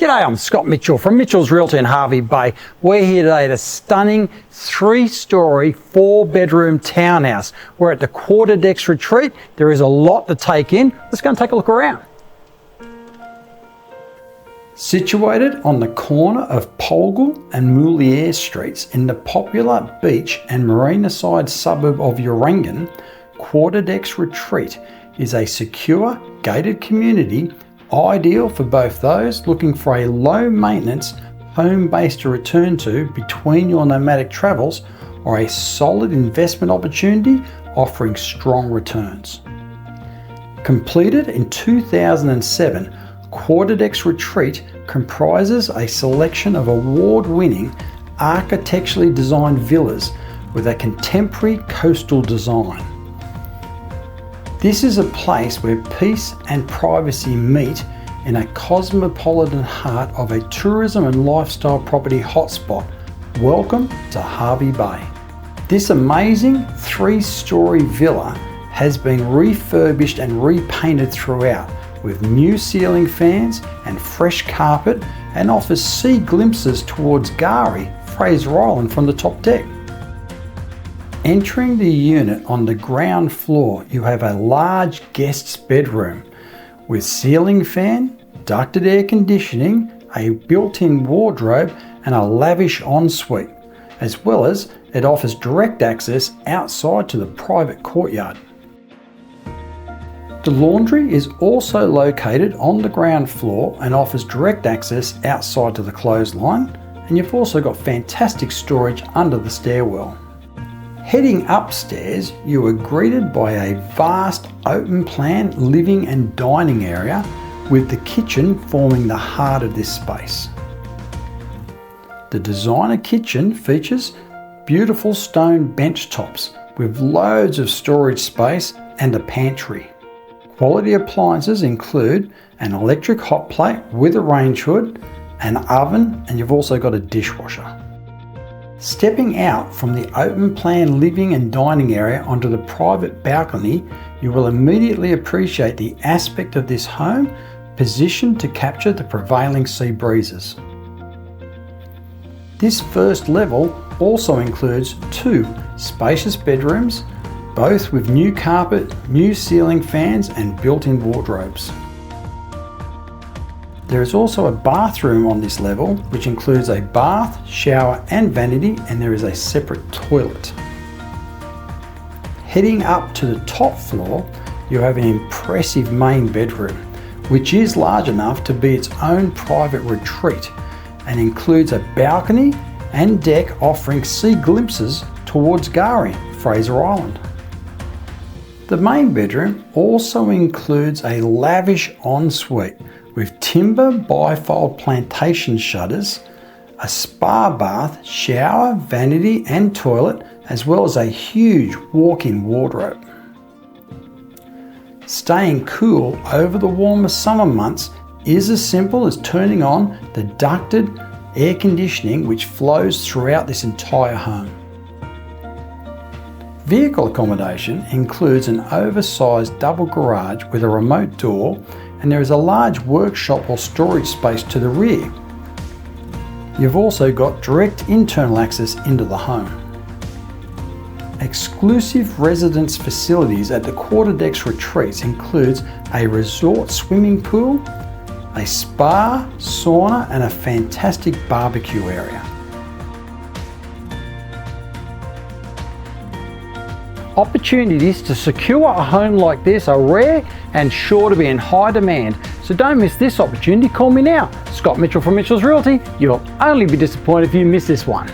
G'day, I'm Scott Mitchell from Mitchell's Realty in Hervey Bay. We're here today at a stunning 3-storey, 4-bedroom townhouse. We're at the Quarterdecks Retreat. There is a lot to take in. Let's go and take a look around. Situated on the corner of Pulgul and Moolyyir Streets in the popular beach and marina side suburb of Urangan, Quarterdecks Retreat is a secure, gated community ideal for both those looking for a low maintenance home base to return to between your nomadic travels or a solid investment opportunity offering strong returns. Completed in 2007, Quarterdecks Retreat comprises a selection of award-winning architecturally designed villas with a contemporary coastal design. This is a place where peace and privacy meet in a cosmopolitan heart of a tourism and lifestyle property hotspot. Welcome to Hervey Bay. This amazing 3-storey villa has been refurbished and repainted throughout with new ceiling fans and fresh carpet and offers sea glimpses towards Fraser Island from the top deck. Entering the unit on the ground floor, you have a large guest's bedroom with ceiling fan, ducted air conditioning, a built-in wardrobe and a lavish ensuite, as well as it offers direct access outside to the private courtyard. The laundry is also located on the ground floor and offers direct access outside to the clothesline, and you've also got fantastic storage under the stairwell. Heading upstairs, you are greeted by a vast open plan living and dining area with the kitchen forming the heart of this space. The designer kitchen features beautiful stone bench tops with loads of storage space and a pantry. Quality appliances include an electric hot plate with a range hood, an oven, and you've also got a dishwasher. Stepping out from the open plan living and dining area onto the private balcony, you will immediately appreciate the aspect of this home positioned to capture the prevailing sea breezes. This first level also includes 2 spacious bedrooms, both with new carpet, new ceiling fans and built-in wardrobes. There is also a bathroom on this level, which includes a bath, shower and vanity, and there is a separate toilet. Heading up to the top floor, you have an impressive main bedroom, which is large enough to be its own private retreat and includes a balcony and deck offering sea glimpses towards Fraser Island. The main bedroom also includes a lavish ensuite with timber bifold plantation shutters, a spa bath, shower, vanity and toilet, as well as a huge walk-in wardrobe. Staying cool over the warmer summer months is as simple as turning on the ducted air conditioning which flows throughout this entire home. Vehicle accommodation includes an oversized double garage with a remote door, and there is a large workshop or storage space to the rear. You've also got direct internal access into the home. Exclusive residence facilities at the Quarterdecks Retreats includes a resort swimming pool, a spa, sauna and a fantastic barbecue area. Opportunities to secure a home like this are rare and sure to be in high demand, so don't miss this opportunity. Call me now, Scott Mitchell from Mitchell's Realty. You'll only be disappointed if you miss this one.